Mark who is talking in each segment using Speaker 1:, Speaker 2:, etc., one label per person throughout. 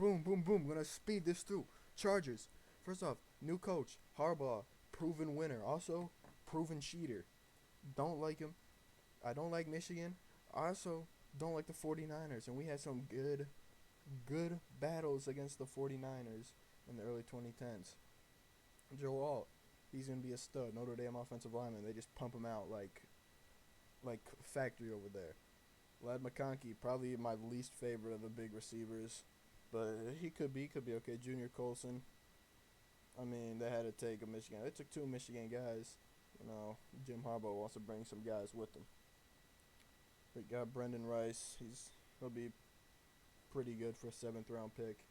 Speaker 1: boom, boom, boom. Gonna speed this through. Chargers. First off, new coach Harbaugh, proven winner. Also, proven cheater. Don't like him. I don't like Michigan. I also don't like the 49ers. And we had some good battles against the 49ers in the early 2010s. Joe Alt, he's gonna be a stud. Notre Dame offensive lineman. They just pump him out like factory over there. Lad McConkey, probably my least favorite of the big receivers, but he could be okay. Junior Colson. I mean, they had to take a Michigan. They took two Michigan guys. Jim Harbaugh wants to bring some guys with him. We got Brendan Rice. He'll be pretty good for a seventh round pick.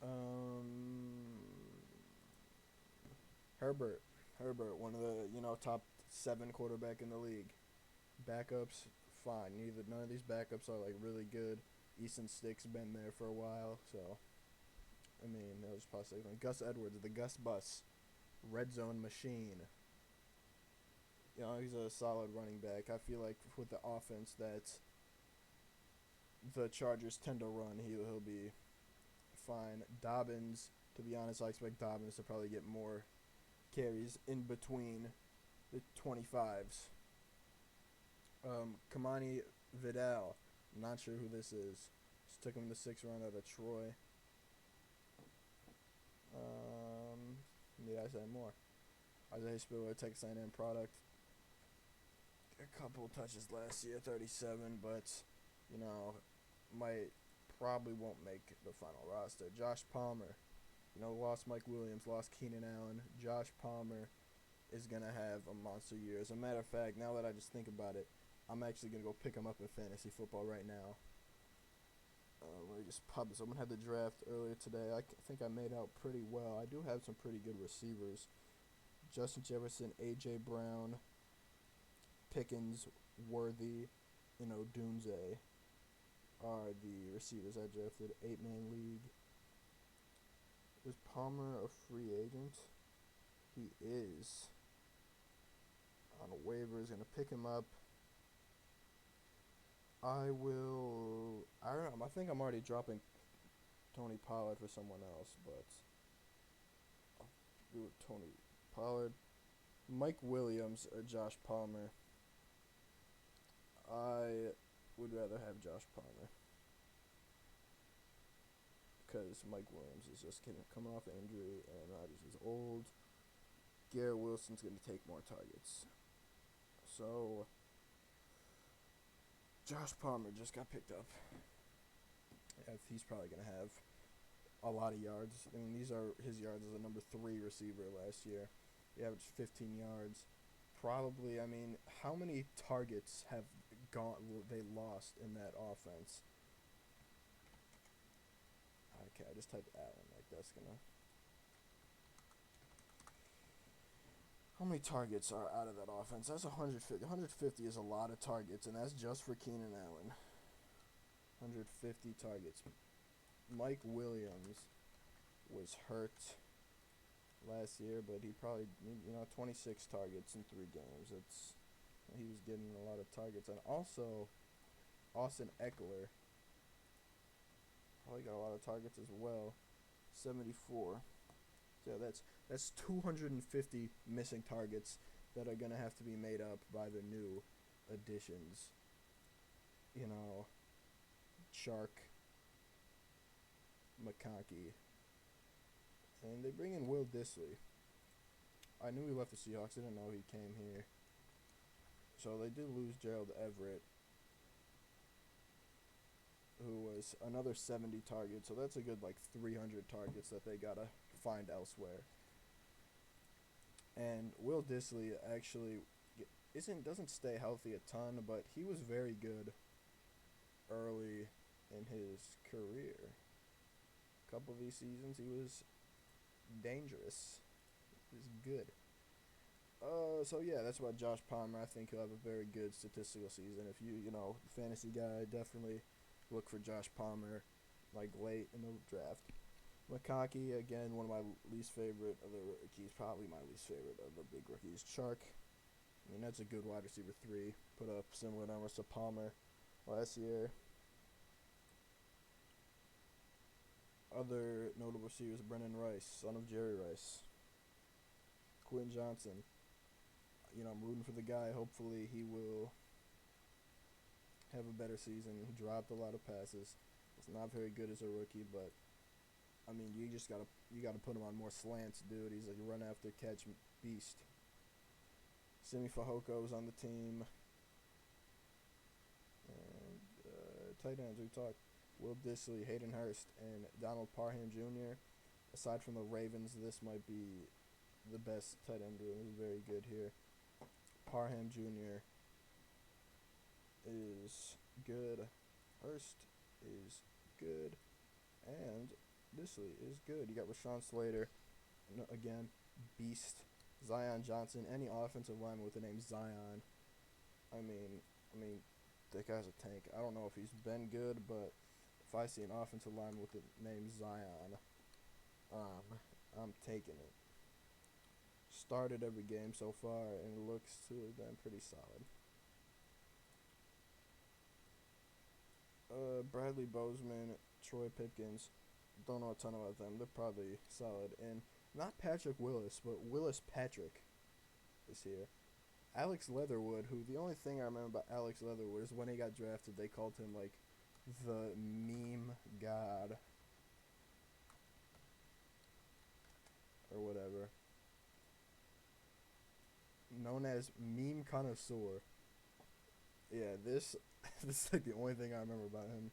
Speaker 1: Um, Herbert, Herbert, one of the top seven quarterback in the league. Backups, fine. None of these backups are like really good. Easton Stick's been there for a while, so I mean that was possibly Gus Edwards, the Gus Bus, red zone machine. He's a solid running back. I feel like with the offense that the Chargers tend to run, he'll be fine. Dobbins, to be honest, I expect Dobbins to probably get more carries in between the 25s. Kamani Vidal, not sure who this is. Just took him in the sixth round out of Troy. Need I say more? Isaiah Spiller, Texas A&M product. A couple touches last year, 37, but might probably won't make the final roster. Josh Palmer, lost Mike Williams, lost Keenan Allen. Josh Palmer is gonna have a monster year. As a matter of fact, now that I just think about it, I'm actually gonna go pick him up in fantasy football right now. Let me just pop this. I'm gonna have the draft earlier today. I think I made out pretty well. I do have some pretty good receivers. Justin Jefferson, A.J. Brown, Pickens, Worthy, and Odunze are the receivers I drafted. 8-man league. Is Palmer a free agent? He is. On a waiver, is going to pick him up. I don't know. I think I'm already dropping Tony Pollard for someone else, but I'll do it Tony Pollard. Mike Williams or Josh Palmer. I would rather have Josh Palmer because Mike Williams is just coming off an injury, and Rodgers is old. Garrett Wilson's going to take more targets. So, Josh Palmer just got picked up. He's probably going to have a lot of yards. I mean, these are his yards as a number 3 receiver last year. He averaged 15 yards. Probably, I mean, how many targets have they lost in that offense? Okay, I just typed Allen. Like, that's going to... How many targets are out of that offense? That's 150. 150 is a lot of targets, and that's just for Keenan Allen. 150 targets. Mike Williams was hurt last year, but he probably, 26 targets in 3 games. He was getting a lot of targets. And also, Austin Eckler probably got a lot of targets as well. 74. So that's 250 missing targets that are going to have to be made up by the new additions. Shark, McConkey. And they bring in Will Dissly. I knew he left the Seahawks. I didn't know he came here. So they did lose Gerald Everett, who was another 70 targets. So that's a good 300 targets that they got to find elsewhere. And Will Dissly actually doesn't stay healthy a ton, but he was very good early in his career. A couple of these seasons, he was dangerous. He was good. So yeah, that's about Josh Palmer. I think he'll have a very good statistical season. If you fantasy guy, definitely look for Josh Palmer, late in the draft. McConkey, again, one of my least favorite of the rookies, probably my least favorite of the big rookies. Chark, that's a good wide receiver 3. Put up similar numbers to Palmer last year. Other notable receivers: Brennan Rice, son of Jerry Rice, Quinn Johnson. I'm rooting for the guy. Hopefully, he will have a better season. He dropped a lot of passes. It's not very good as a rookie, but I mean, you gotta put him on more slants, dude. He's like a run after catch beast. Simi Fehoko is on the team, and tight ends we talked. Will Dissly, Hayden Hurst, and Donald Parham Jr. Aside from the Ravens, this might be the best tight end room. Is very good here. Parham Jr. is good. Hurst is good. And Dissly is good. You got Rashawn Slater, again, beast. Zion Johnson, any offensive lineman with the name Zion. I mean, that guy's a tank. I don't know if he's been good, but if I see an offensive lineman with the name Zion, I'm taking it. Started every game so far, and it looks to have been pretty solid. Bradley Bozeman, Troy Pipkins. Don't know a ton about them. They're probably solid. And not Patrick Willis, but Willis Patrick is here. Alex Leatherwood, who the only thing I remember about Alex Leatherwood is when he got drafted, they called him like the meme god or whatever. Known as meme connoisseur. Yeah, this this is like the only thing I remember about him.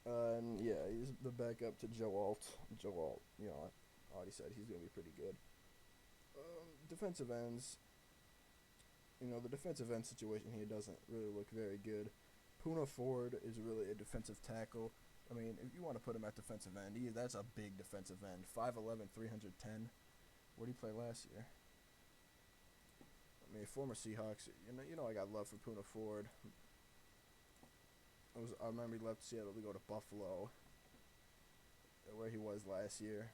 Speaker 1: And yeah, he's the backup to Joe Alt. Joe Alt, I already said he's gonna be pretty good. Defensive ends, the defensive end situation here doesn't really look very good. Puna Ford is really a defensive tackle. I mean, if you want to put him at defensive end, that's a big defensive end. 5'11", 310. Where did he play last year? I mean, former Seahawks. I got love for Puna Ford. I remember he left Seattle to go to Buffalo, where he was last year.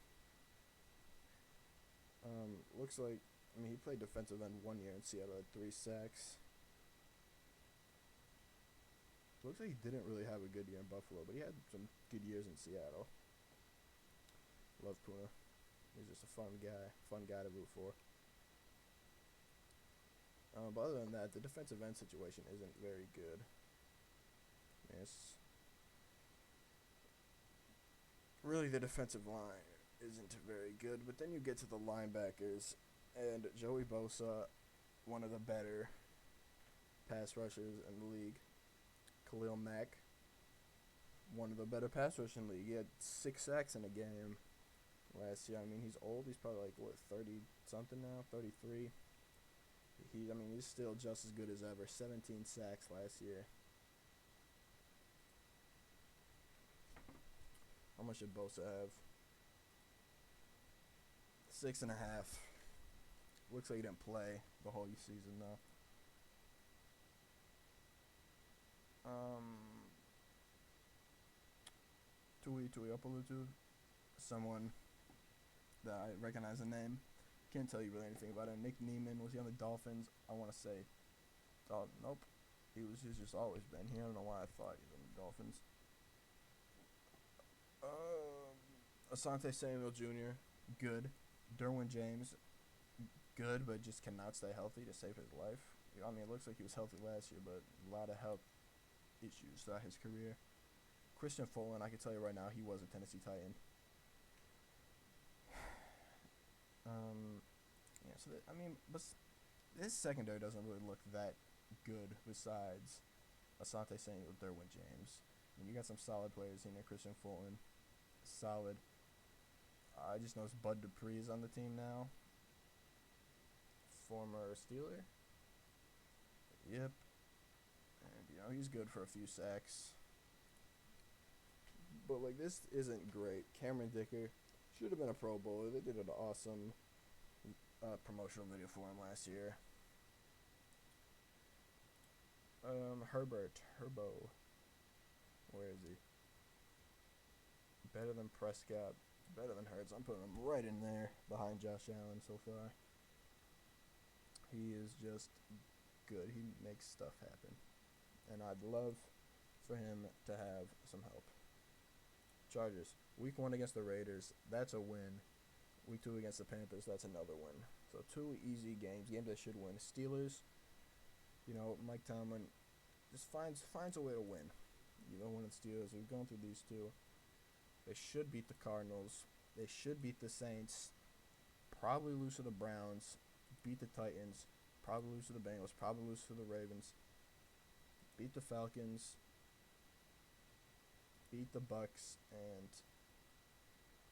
Speaker 1: Looks like, he played defensive end 1 year in Seattle, had 3 sacks. Looks like he didn't really have a good year in Buffalo, but he had some good years in Seattle. Love Puna. He's just a fun guy to root for. But other than that, the defensive end situation isn't very good. Yes. Really, the defensive line isn't very good, but then you get to the linebackers, and Joey Bosa, one of the better pass rushers in the league. Khalil Mack, one of the better pass rushers in the league. He had 6 sacks in a game last year. I mean, he's old. He's probably like, 30-something now? 33? He's still just as good as ever. 17 sacks last year. How much did Bosa have? 6.5. Looks like he didn't play the whole season, though. Tui Tuiopolutu, someone that I recognize the name. Can't tell you really anything about him. Nick Neiman, was he on the Dolphins? I want to say, nope. He's just always been here. I don't know why I thought he was on the Dolphins. Asante Samuel Jr., good. Derwin James, good, but just cannot stay healthy to save his life. It looks like he was healthy last year, but a lot of health issues throughout his career. Christian Fulton, I can tell you right now, he was a Tennessee Titan. But his secondary doesn't really look that good besides Asante Samuel, Derwin James. You got some solid players in there. Christian Fulton, solid. I just noticed Bud Dupree is on the team now. Former Steeler. Yep. And, he's good for a few sacks. But, this isn't great. Cameron Dicker should have been a Pro Bowler. They did an awesome promotional video for him last year. Herbo. Where is he? Better than Prescott. Better than Hurts. I'm putting him right in there behind Josh Allen so far. He is just good. He makes stuff happen. And I'd love for him to have some help. Chargers, week 1 against the Raiders, that's a win. Week 2 against the Panthers, that's another win. So 2 easy games they should win. Steelers, Mike Tomlin just finds a way to win. When it's Steelers, we've gone through these 2. They should beat the Cardinals. They should beat the Saints. Probably lose to the Browns. Beat the Titans. Probably lose to the Bengals. Probably lose to the Ravens. Beat the Falcons. Beat the Bucks. And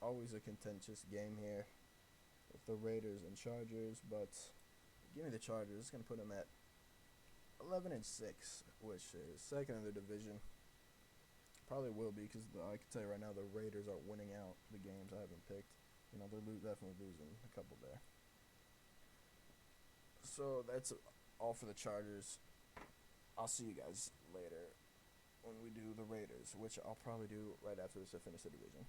Speaker 1: always a contentious game here with the Raiders and Chargers. But give me the Chargers. It's going to put them at 11-6, which is second in the division. Probably will be because I can tell you right now the Raiders are winning out the games I haven't picked. They're definitely losing a couple there. So that's all for the Chargers. I'll see you guys later when we do the Raiders, which I'll probably do right after this to finish the division.